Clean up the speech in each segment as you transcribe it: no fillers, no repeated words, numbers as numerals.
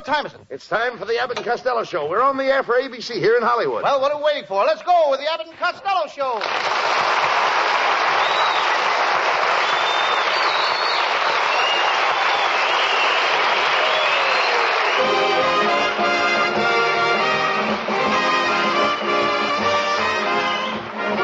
time is it? It's time for the Abbott and Costello Show. We're on the air for ABC here in Hollywood. Well, what are we waiting for? Let's go with the Abbott and Costello Show.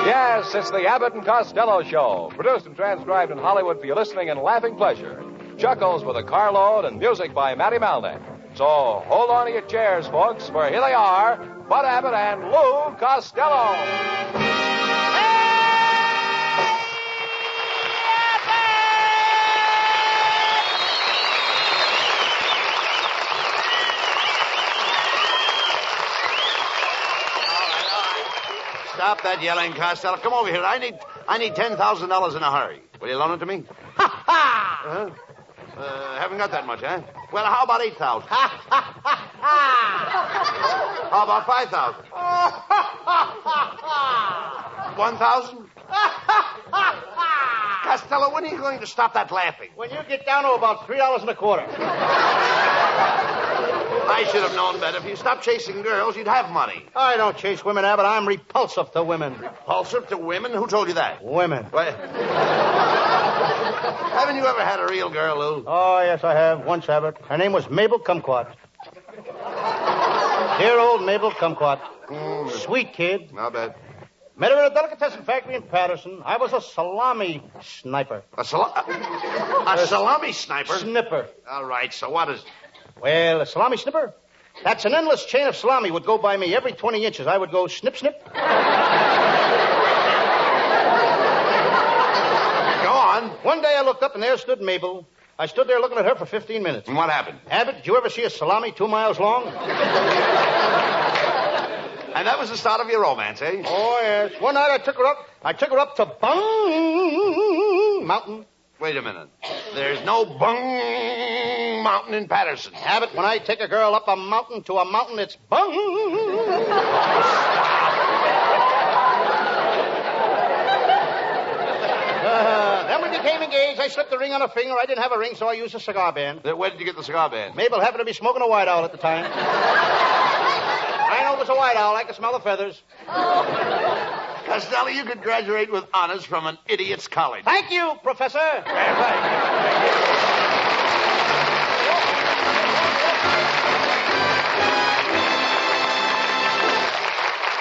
Yes, it's the Abbott and Costello Show, produced and transcribed in Hollywood for your listening and laughing pleasure. Chuckles with a carload and music by Matty Malnick. So hold on to your chairs, folks, for here they are, Bud Abbott and Lou Costello. Stop that yelling, Costello. Come over here. I need $10,000 in a hurry. Will you loan it to me? Ha ha! Haven't got that much, huh? Well, how about 8,000? How about 5,000? 1,000? Costello, when are you going to stop that laughing? When you get down to about $3.25. I should have known better. If you stopped chasing girls, you'd have money. I don't chase women, Abbott. I'm repulsive to women. Repulsive to women? Who told you that? Women. What? Haven't you ever had a real girl, Lou? Oh, yes, I have. Once, Abbott. Her name was Mabel Kumquat. Dear old Mabel Kumquat. Sweet kid. Not bad. Met her in a delicatessen factory in Patterson. I was a salami sniper. A salami sniper? Snipper. All right, so what is it? Well, a salami snipper? That's an endless chain of salami would go by me. Every 20 inches, I would go snip, snip. Go on. One day I looked up and there stood Mabel. I stood there looking at her for 15 minutes. And what happened? Abbott, did you ever see a salami 2 miles long? And that was the start of your romance, eh? Oh, yes. One night I took her up to Bung Mountain. Wait a minute. There's no Bung Mountain in Patterson. Abbott, when I take a girl up a mountain to a mountain, it's Bung. Then we became engaged. I slipped the ring on her finger. I didn't have a ring, so I used a cigar band. Where did you get the cigar band? Mabel happened to be smoking a White Owl at the time. I know it was a White Owl. I could smell the feathers. Costello, you could graduate with honors from an idiot's college. Thank you, Professor.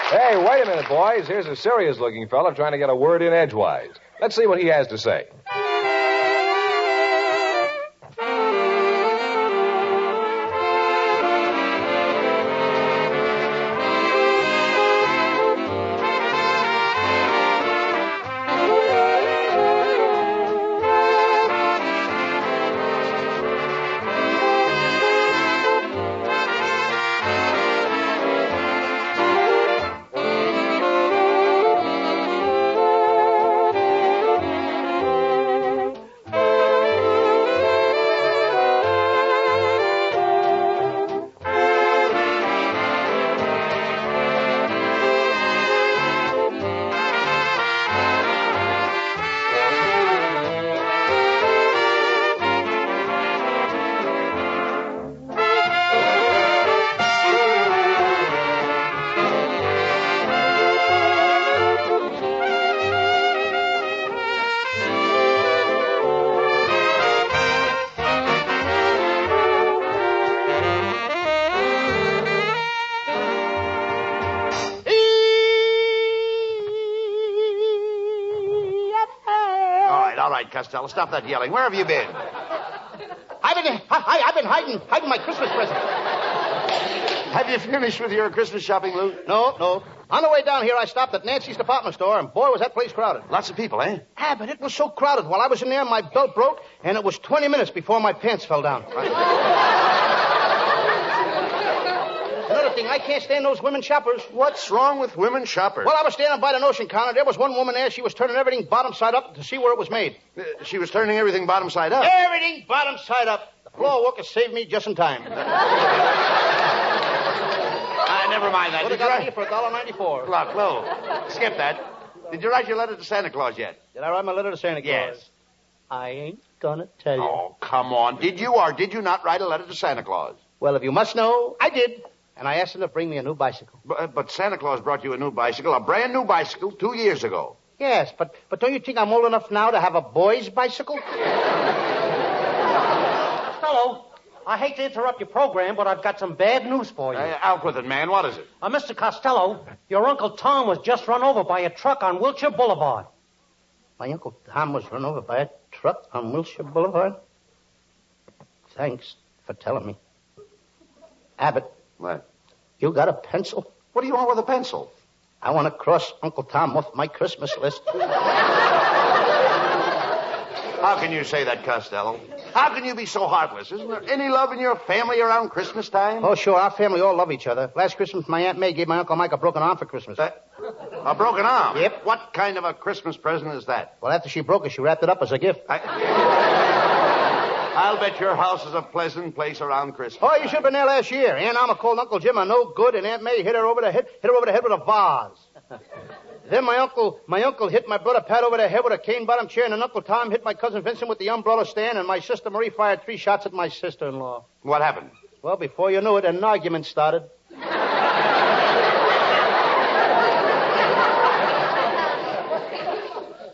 Hey, wait a minute, boys. Here's a serious-looking fella trying to get a word in edgewise. Let's see what he has to say. Costello, stop that yelling. Where have you been? I've been hiding my Christmas present. Have you finished with your Christmas shopping, Lou? No. On the way down here, I stopped at Nancy's department store, and boy, was that place crowded. Lots of people, eh? But it was so crowded. While I was in there, my belt broke, and it was 20 minutes before my pants fell down. Another thing, I can't stand those women shoppers. What's wrong with women shoppers? Well, I was standing by the notion counter. There was one woman there. She was turning everything bottom side up to see where it was made. She was turning everything bottom side up? Everything bottom side up. The floor worker saved me just in time. Never mind that. Would have got me for $1.94. Look, Lou, skip that. Did you write your letter to Santa Claus yet? Did I write my letter to Santa Claus? Yes. I ain't gonna tell you. Oh, come on. Did you or did you not write a letter to Santa Claus? Well, if you must know, I did. And I asked him to bring me a new bicycle. But Santa Claus brought you a new bicycle, a brand new bicycle, 2 years ago. Yes, but don't you think I'm old enough now to have a boy's bicycle? Costello, I hate to interrupt your program, but I've got some bad news for you. Out with it, man. What is it? Mr. Costello, your Uncle Tom was just run over by a truck on Wilshire Boulevard. My Uncle Tom was run over by a truck on Wilshire Boulevard? Thanks for telling me. Abbott. What? You got a pencil? What do you want with a pencil? I want to cross Uncle Tom off my Christmas list. How can you say that, Costello? How can you be so heartless? Isn't there any love in your family around Christmas time? Oh, sure. Our family all love each other. Last Christmas, my Aunt May gave my Uncle Mike a broken arm for Christmas. A broken arm? Yep. What kind of a Christmas present is that? Well, after she broke it, she wrapped it up as a gift. I'll bet your house is a pleasant place around Christmas. Oh, you should have been there last year. Aunt Alma called Uncle Jim a no good, and Aunt May hit her over the head with a vase. Then my uncle hit my brother Pat over the head with a cane-bottom chair, and then Uncle Tom hit my cousin Vincent with the umbrella stand, and my sister Marie fired 3 shots at my sister-in-law. What happened? Well, before you knew it, an argument started.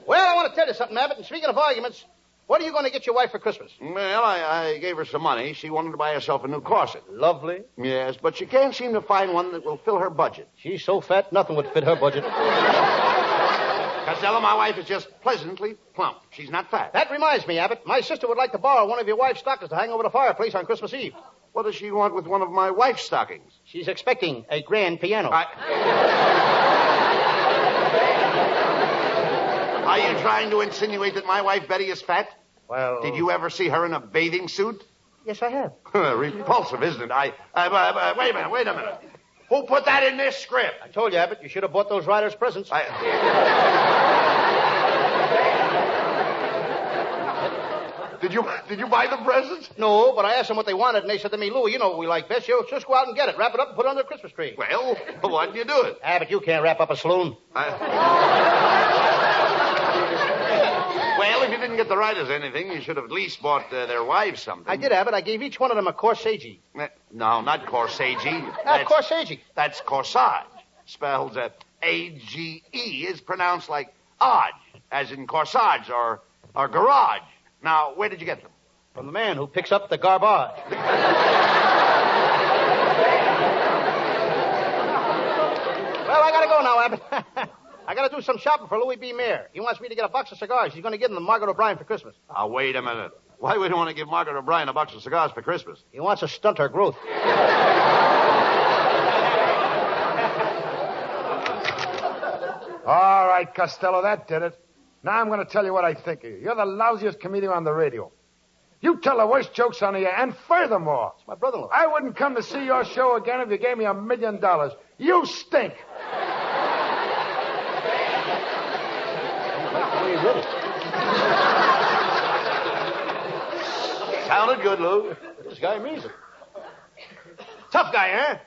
Well, I want to tell you something, Abbott, and speaking of arguments, what are you going to get your wife for Christmas? Well, I gave her some money. She wanted to buy herself a new corset. Lovely. Yes, but she can't seem to find one that will fill her budget. She's so fat, nothing would fit her budget. Costello, my wife is just pleasantly plump. She's not fat. That reminds me, Abbott. My sister would like to borrow one of your wife's stockings to hang over the fireplace on Christmas Eve. What does she want with one of my wife's stockings? She's expecting a grand piano. Are you trying to insinuate that my wife Betty is fat? Well... Did you ever see her in a bathing suit? Yes, I have. Repulsive, isn't it? Wait a minute. Who put that in this script? I told you, Abbott, you should have bought those writers presents. Did you buy the presents? No, but I asked them what they wanted, and they said to me, Lou, you know what we like best. You just go out and get it, wrap it up, and put it under the Christmas tree. Well, why didn't you do it? Abbott, you can't wrap up a saloon. Well, if you didn't get the writers anything, you should have at least bought their wives something. I did, Abbott. I gave each one of them a corsage. No, not corsage. Corsage. That's corsage. Spelled A-G-E is pronounced like odge, as in corsage or garage. Now, where did you get them? From the man who picks up the garbage. Well, I gotta go now, Abbott. I gotta do some shopping for Louis B. Mayer. He wants me to get a box of cigars. He's gonna give them to Margaret O'Brien for Christmas. Now, wait a minute. Why would you want to give Margaret O'Brien a box of cigars for Christmas? He wants to stunt her growth. All right, Costello, that did it. Now I'm going to tell you what I think of you. You're the lousiest comedian on the radio. You tell the worst jokes on the air, and furthermore... It's my brother-in-law. I wouldn't come to see your show again if you gave me $1 million. You stink. Sounded good, Lou. This guy means it. Tough guy, huh? Do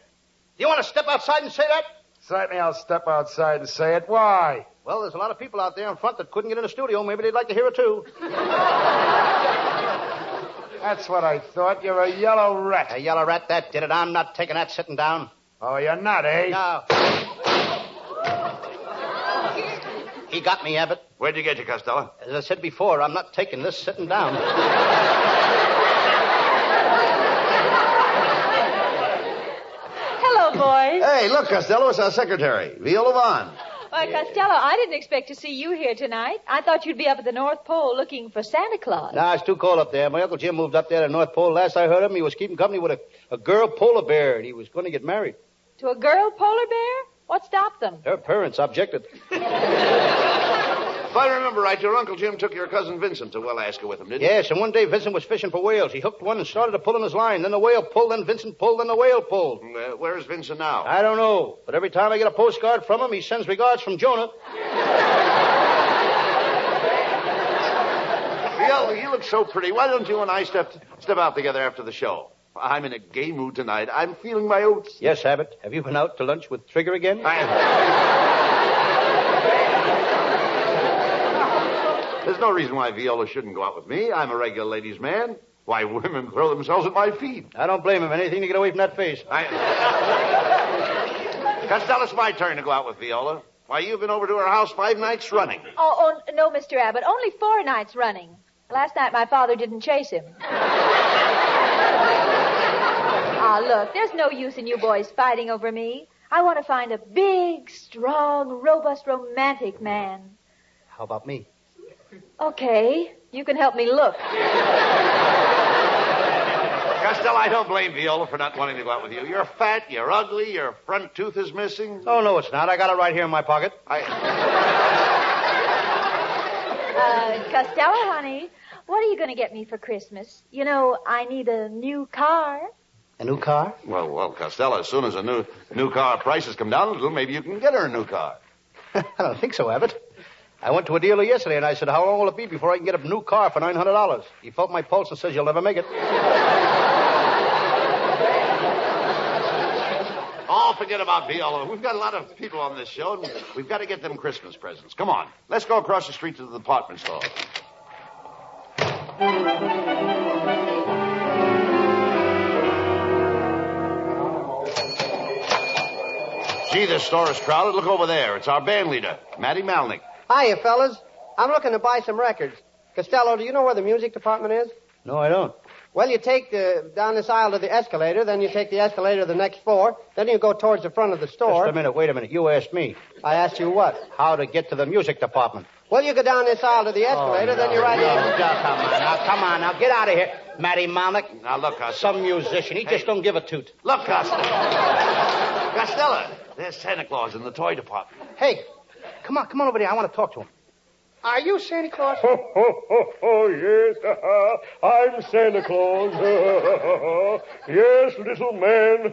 you want to step outside and say that? Certainly I'll step outside and say it. Why? Well, there's a lot of people out there in front that couldn't get in the studio. Maybe they'd like to hear it, too. That's what I thought. You're a yellow rat. A yellow rat, that did it. I'm not taking that sitting down. Oh, you're not, eh? No. He got me, Abbott. Where'd you get you, Costello? As I said before, I'm not taking this sitting down. Hello, boys. Hey, look, Costello, it's our secretary, Viola Vaughn. Why, Costello, I didn't expect to see you here tonight. I thought you'd be up at the North Pole looking for Santa Claus. Nah, it's too cold up there. My Uncle Jim moved up there to the North Pole. Last I heard of him, he was keeping company with a girl polar bear, and he was going to get married. To a girl polar bear? What stopped them? Her parents objected. If I remember right, your Uncle Jim took your cousin Vincent to Alaska with him, didn't he? Yes, and one day Vincent was fishing for whales. He hooked one and started to pull in his line. Then the whale pulled, then Vincent pulled, then the whale pulled. Where is Vincent now? I don't know, but every time I get a postcard from him, he sends regards from Jonah. Viola, you look so pretty. Why don't you and I step out together after the show? I'm in a gay mood tonight. I'm feeling my oats. Yes, Abbott. Have you been out to lunch with Trigger again? There's no reason why Viola shouldn't go out with me. I'm a regular ladies' man. Why, women throw themselves at my feet. I don't blame him. Anything to get away from that face. Costello, it's my turn to go out with Viola. Why, you've been over to her house 5 nights running. Oh, no, Mr. Abbott. Only 4 nights running. Last night my father didn't chase him. Look, there's no use in you boys fighting over me. I want to find a big, strong, robust, romantic man. How about me? Okay, you can help me look. Costello, I don't blame Viola for not wanting to go out with you. You're fat, you're ugly, your front tooth is missing. Oh, no, it's not. I got it right here in my pocket. Costello, honey, what are you going to get me for Christmas? You know, I need a new car. A new car? Well, Costello, as soon as a new car prices come down a little, maybe you can get her a new car. I don't think so, Abbott. I went to a dealer yesterday, and I said, how long will it be before I can get a new car for $900? He felt my pulse and says, you'll never make it. Oh, forget about Viola. We've got a lot of people on this show, and we've got to get them Christmas presents. Come on. Let's go across the street to the department store. Gee, this store is crowded. Look over there. It's our band leader, Matty Malnick. Hiya, fellas. I'm looking to buy some records. Costello, do you know where the music department is? No, I don't. Well, you take down this aisle to the escalator, then you take the escalator to the next floor, then you go towards the front of the store. Just a minute. Wait a minute. You asked me. I asked you what? How to get to the music department. Well, you go down this aisle to the escalator, then you're right in. Come on. Now, get out of here. Matty Malnick. Now, look, Costello. Some musician. He just don't give a toot. Look, Costello. Costello, there's Santa Claus in the toy department. Hey, come on over there. I want to talk to him. Are you Santa Claus? Yes, I'm Santa Claus. Yes, little man.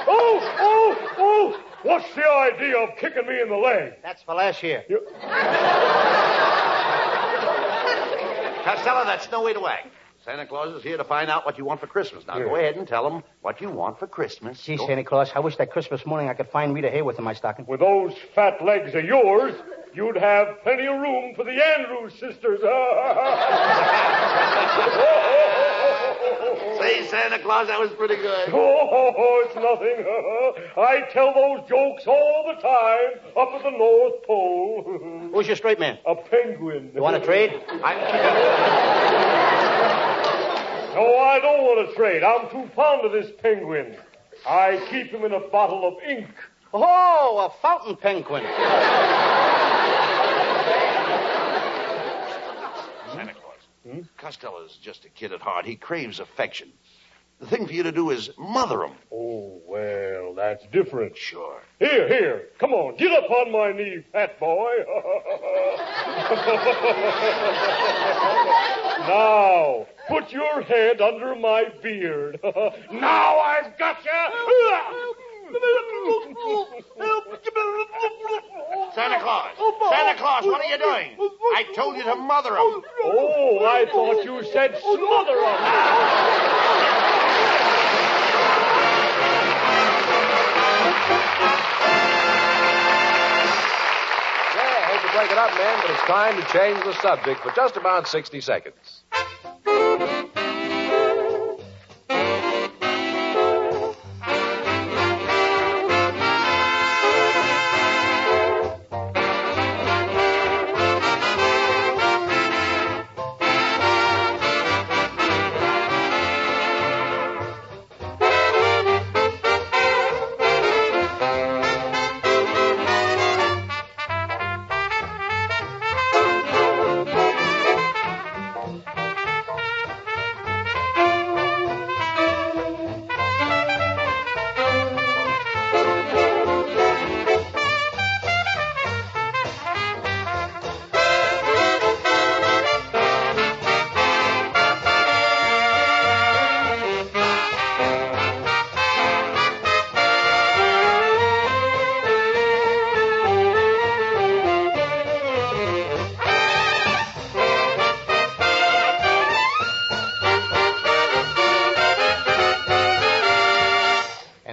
Oh! What's the idea of kicking me in the leg? That's for last year. Costello, that's no way to act. Santa Claus is here to find out what you want for Christmas. Now, go ahead and tell him what you want for Christmas. Gee, Santa Claus, I wish that Christmas morning I could find Rita Hayworth in my stocking. With those fat legs of yours, you'd have plenty of room for the Andrews sisters. Say, Santa Claus, that was pretty good. Oh, it's nothing. I tell those jokes all the time up at the North Pole. Who's your straight man? A penguin. You want to trade? No, I don't want to trade. I'm too fond of this penguin. I keep him in a bottle of ink. Oh, a fountain penguin. Santa Claus. Costello's just a kid at heart. He craves affection. The thing for you to do is mother him. Oh, well, that's different. Sure. Here. Come on, get up on my knee, fat boy. Now, put your head under my beard. Now I've got you. Santa Claus, what are you doing? I told you to mother him. Oh, I thought you said smother him. Break it up, men, but it's time to change the subject for just about 60 seconds.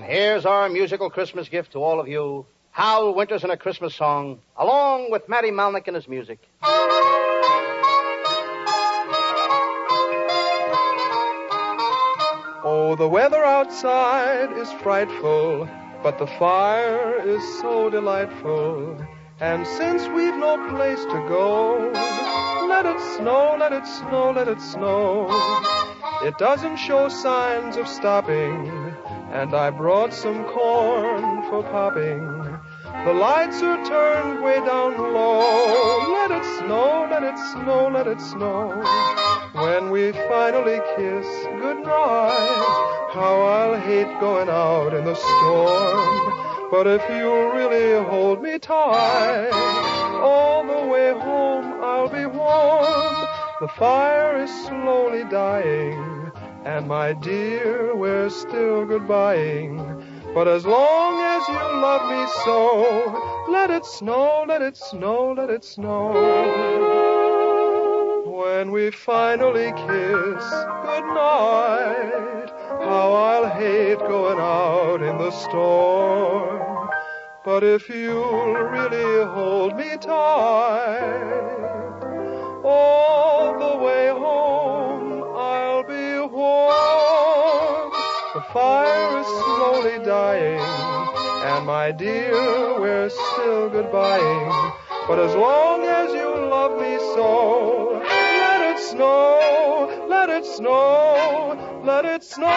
Here's our musical Christmas gift to all of you. Hal Winters in a Christmas song, along with Matty Malnick and his music. Oh, the weather outside is frightful, but the fire is so delightful. And since we've no place to go, let it snow, let it snow, let it snow. It doesn't show signs of stopping, and I brought some corn for popping. The lights are turned way down low. Let it snow, let it snow, let it snow. When we finally kiss goodnight, how I'll hate going out in the storm. But if you really hold me tight, all the way home I'll be warm. The fire is slowly dying, and my dear, we're still goodbying. But as long as you love me so, let it snow, let it snow, let it snow. When we finally kiss goodnight, how I'll hate going out in the storm. But if you'll really hold me tight, all the way home I'll be warm. The fire is slowly dying, and my dear, we're still goodbying. But as long as you love me so, let it snow, let it snow, let it snow.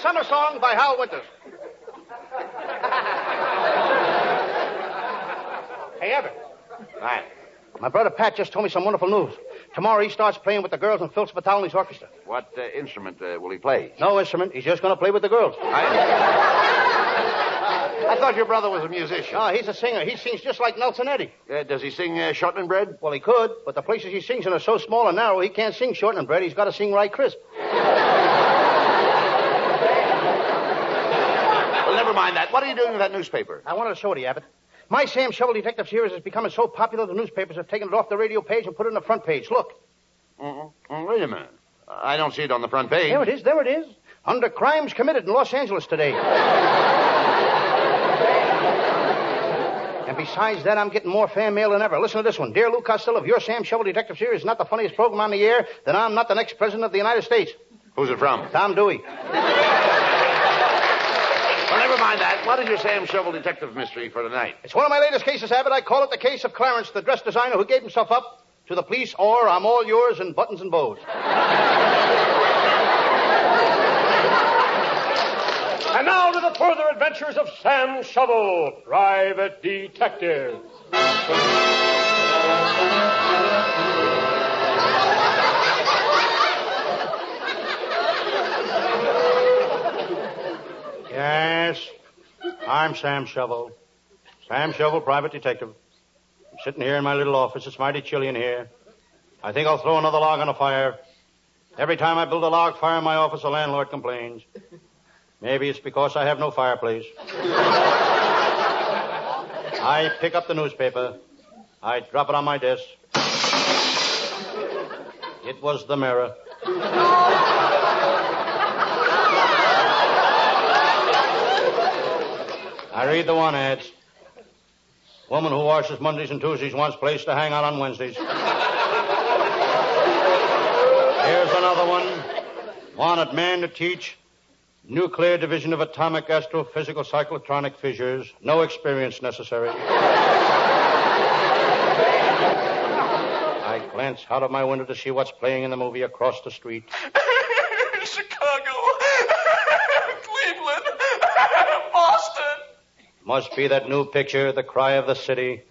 Summer Song by Hal Winters. Hey, Abbott. Hi. My brother Pat just told me some wonderful news. Tomorrow he starts playing with the girls in Phil Spitali's orchestra. What instrument will he play? No instrument. He's just going to play with the girls. I thought your brother was a musician. No, he's a singer. He sings just like Nelson Eddy. Does he sing shortening bread? Well, he could, but the places he sings in are so small and narrow, he can't sing shortening bread. He's got to sing right crisp. Never mind that. What are you doing with that newspaper? I wanted to show it to you, Abbott. My Sam Shovel Detective series is becoming so popular the newspapers have taken it off the radio page and put it on the front page. Look. Wait a minute. I don't see it on the front page. There it is, there it is. Under crimes committed in Los Angeles today. And besides that, I'm getting more fan mail than ever. Listen to this one. Dear Lou Costello, if your Sam Shovel Detective series is not the funniest program on the air, then I'm not the next president of the United States. Who's it from? Tom Dewey. Well, never mind that. What is your Sam Shovel Detective mystery for tonight? It's one of my latest cases, Abbott. I call it the case of Clarence, the dress designer who gave himself up to the police, or I'm all yours in buttons and bows. And now to the further adventures of Sam Shovel, private detective. Yes, I'm Sam Shovel. Sam Shovel, private detective. I'm sitting here in my little office. It's mighty chilly in here. I think I'll throw another log on the fire. Every time I build a log fire in my office, the landlord complains. Maybe it's because I have no fireplace. I pick up the newspaper. I drop it on my desk. It was the Mirror. I read the one ads. Woman who washes Mondays and Tuesdays wants place to hang out on Wednesdays. Here's another one. Wanted man to teach nuclear division of atomic astrophysical cyclotronic fissures. No experience necessary. I glance out of my window to see what's playing in the movie across the street. Chicago. Cleveland. Boston. Must be that new picture, The Cry of the City.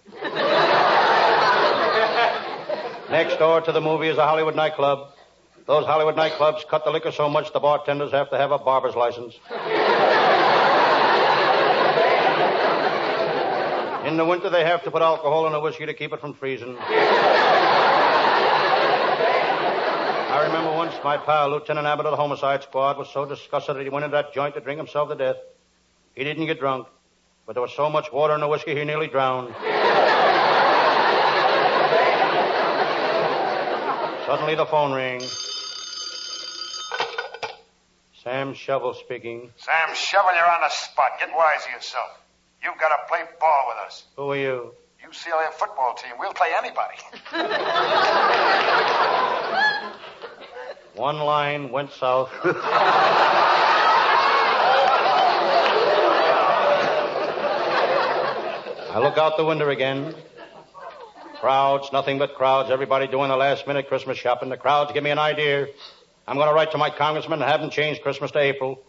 Next door to the movie is a Hollywood nightclub. Those Hollywood nightclubs cut the liquor so much the bartenders have to have a barber's license. In the winter, they have to put alcohol in the whiskey to keep it from freezing. I remember once my pal, Lieutenant Abbott of the Homicide Squad, was so disgusted that he went into that joint to drink himself to death. He didn't get drunk, but there was so much water in the whiskey he nearly drowned. Suddenly the phone rang. Sam Shovel speaking. Sam Shovel, you're on the spot. Get wise to yourself. You've got to play ball with us. Who are you? UCLA football team. We'll play anybody. One line went south. I look out the window again. Crowds, nothing but crowds. Everybody doing the last-minute Christmas shopping. The crowds give me an idea. I'm going to write to my congressman and have him change Christmas to April.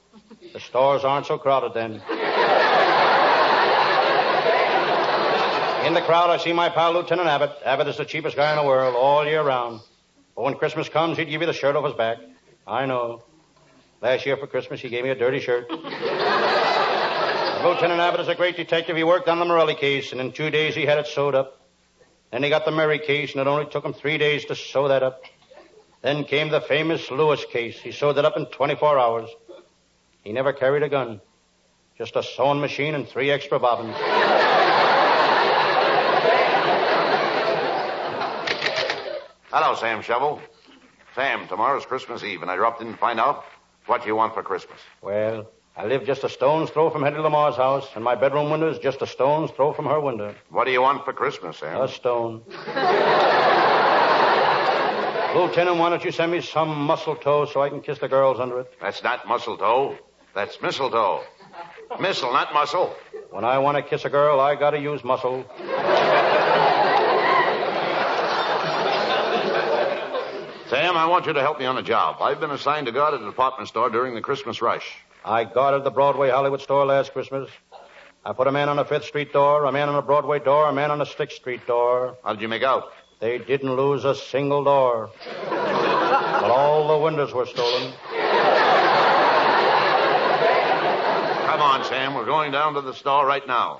The stores aren't so crowded then. In the crowd, I see my pal, Lieutenant Abbott. Abbott is the cheapest guy in the world, all year round. But when Christmas comes, he'd give you the shirt off his back. I know. Last year for Christmas, he gave me a dirty shirt. Lieutenant Abbott is a great detective. He worked on the Morelli case, and in 2 days he had it sewed up. Then he got the Murray case, and it only took him 3 days to sew that up. Then came the famous Lewis case. He sewed it up in 24 hours. He never carried a gun. Just a sewing machine and 3 extra bobbins. Hello, Sam Shovel. Sam, tomorrow's Christmas Eve, and I dropped in to find out what you want for Christmas. Well, I live just a stone's throw from Hetty Lamar's house, and my bedroom window is just a stone's throw from her window. What do you want for Christmas, Sam? A stone. Lieutenant, why don't you send me some mistletoe so I can kiss the girls under it? That's not mistletoe. That's mistletoe. Missile, not muscle. When I want to kiss a girl, I gotta use muscle. Sam, I want you to help me on a job. I've been assigned to guard at a department store during the Christmas rush. I guarded the Broadway Hollywood store last Christmas. I put a man on the 5th Street door, a man on the Broadway door, a man on the 6th Street door. How did you make out? They didn't lose a single door. But all the windows were stolen. Come on, Sam. We're going down to the store right now.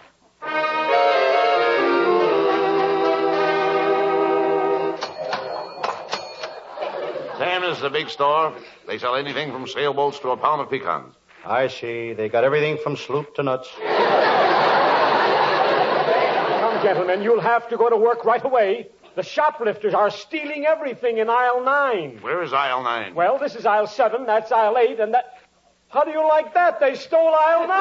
Sam, this is a big store. They sell anything from sailboats to a pound of pecans. I see. They got everything from sloop to nuts. Come, gentlemen, you'll have to go to work right away. The shoplifters are stealing everything in aisle 9. Where is aisle 9? Well, this is aisle 7, that's aisle 8, and that... How do you like that? They stole aisle 9. I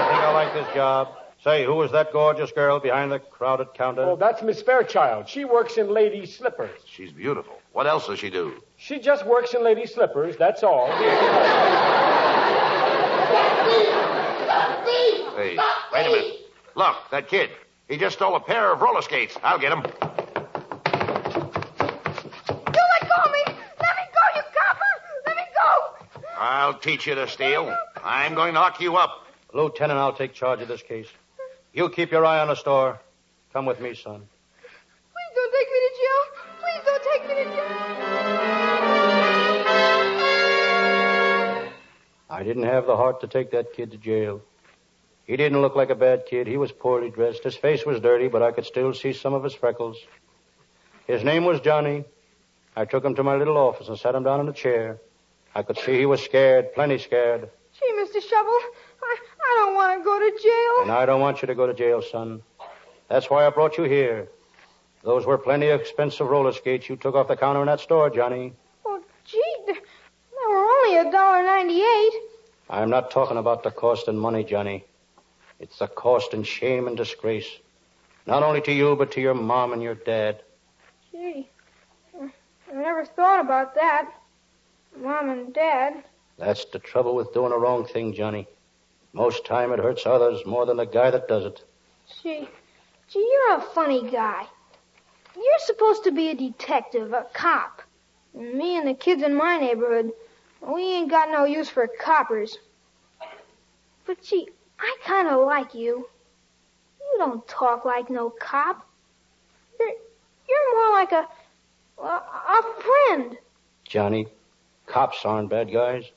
think I like this job. Say, who is that gorgeous girl behind the crowded counter? Oh, that's Miss Fairchild. She works in ladies' slippers. She's beautiful. What else does she do? She just works in ladies' slippers, that's all. Hey, wait a minute. Look, that kid. He just stole a pair of roller skates. I'll get him. You let go of me! Let me go, you copper! Let me go! I'll teach you to steal. I'm going to lock you up. Lieutenant, I'll take charge of this case. You keep your eye on the store. Come with me, son. Please don't take me to jail. Please don't take me to jail. I didn't have the heart to take that kid to jail. He didn't look like a bad kid. He was poorly dressed. His face was dirty, but I could still see some of his freckles. His name was Johnny. I took him to my little office and sat him down in a chair. I could see he was scared, plenty scared. Gee, Mr. Shovel, I don't want to go to jail. And I don't want you to go to jail, son. That's why I brought you here. Those were plenty expensive roller skates you took off the counter in that store, Johnny. Oh, gee, they were only $1.98. I'm not talking about the cost in money, Johnny. It's the cost in shame and disgrace. Not only to you, but to your mom and your dad. Gee, I never thought about that. Mom and Dad. That's the trouble with doing a wrong thing, Johnny. Most time it hurts others more than the guy that does it. Gee, you're a funny guy. You're supposed to be a detective, a cop. And me and the kids in my neighborhood, we ain't got no use for coppers. But gee, I kind of like you. You don't talk like no cop. You're more like a friend. Johnny, cops aren't bad guys.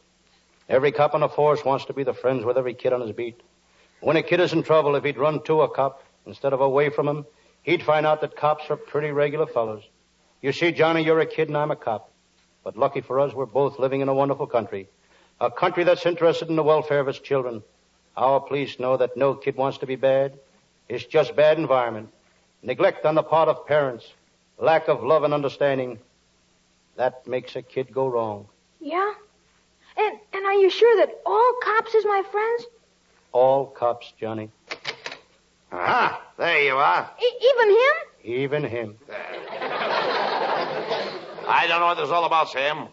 Every cop on the force wants to be the friends with every kid on his beat. When a kid is in trouble, if he'd run to a cop instead of away from him, he'd find out that cops are pretty regular fellows. You see, Johnny, you're a kid and I'm a cop. But lucky for us, we're both living in a wonderful country. A country that's interested in the welfare of its children. Our police know that no kid wants to be bad. It's just bad environment. Neglect on the part of parents. Lack of love and understanding. That makes a kid go wrong. Yeah? And are you sure that all cops is my friends? All cops, Johnny. Ah, there you are. Even him? Even him. I don't know what this is all about, Sam.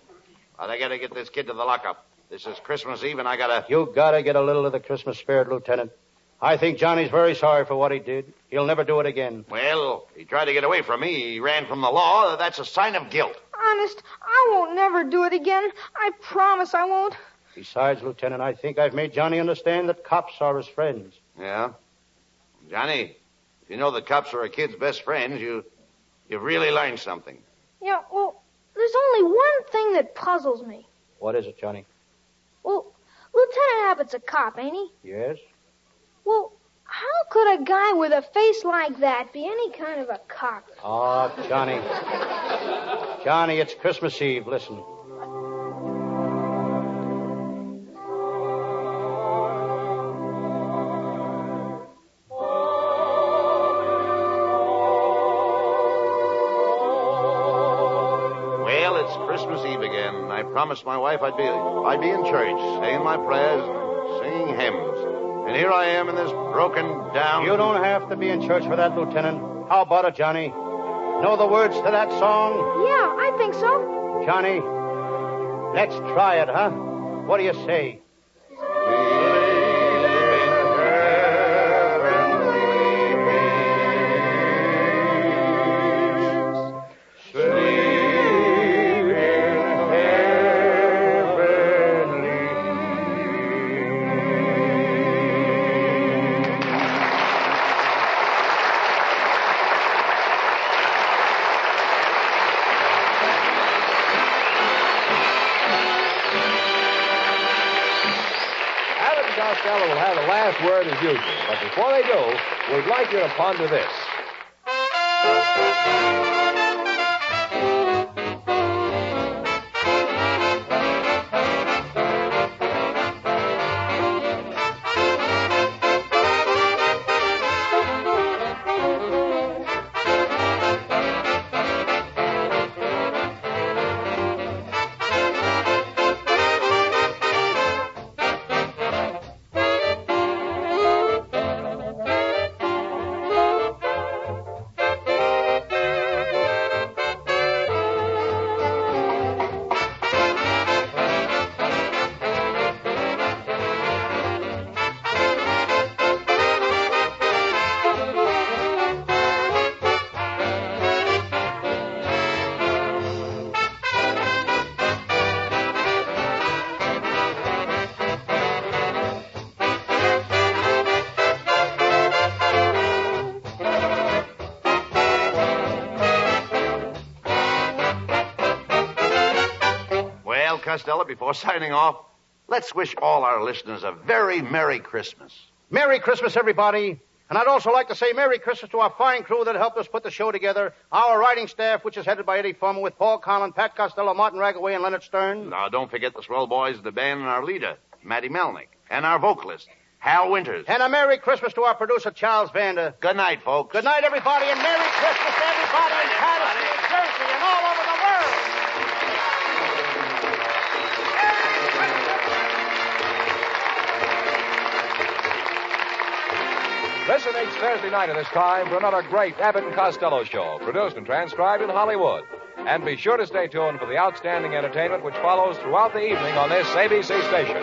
But I gotta get this kid to the lockup. This is Christmas Eve, and I gotta... You gotta get a little of the Christmas spirit, Lieutenant. I think Johnny's very sorry for what he did. He'll never do it again. Well, he tried to get away from me. He ran from the law. That's a sign of guilt. Honest, I won't never do it again. I promise I won't. Besides, Lieutenant, I think I've made Johnny understand that cops are his friends. Yeah? Johnny, if you know that cops are a kid's best friends, you've really learned something. Yeah, well, there's only one thing that puzzles me. What is it, Johnny? Well, Lieutenant Abbott's a cop, ain't he? Yes? Well, how could a guy with a face like that be any kind of a cop? Oh, Johnny. Johnny, it's Christmas Eve. Listen. Well, it's Christmas Eve again. I promised my wife I'd be in church, saying my prayers, singing hymns. And here I am in this broken down... You don't have to be in church for that, Lieutenant. How about it, Johnny? Know the words to that song? Yeah, I think so. Johnny, let's try it, huh? What do you say? Costello will have the last word as usual. But before they do, we'd like you to ponder this. Costello, before signing off, let's wish all our listeners a very Merry Christmas. Merry Christmas, everybody. And I'd also like to say Merry Christmas to our fine crew that helped us put the show together. Our writing staff, which is headed by Eddie Foreman, with Paul Conlon, Pat Costello, Martin Ragaway, and Leonard Stern. Now, don't forget the swell boys of the band and our leader, Matty Melnick, and our vocalist, Hal Winters. And a Merry Christmas to our producer, Charles Vander. Good night, folks. Good night, everybody, and Merry Christmas to everybody in Patterson, New Jersey, and all over the world. Listen each Thursday night at this time for another great Abbott and Costello show, produced and transcribed in Hollywood. And be sure to stay tuned for the outstanding entertainment which follows throughout the evening on this ABC station.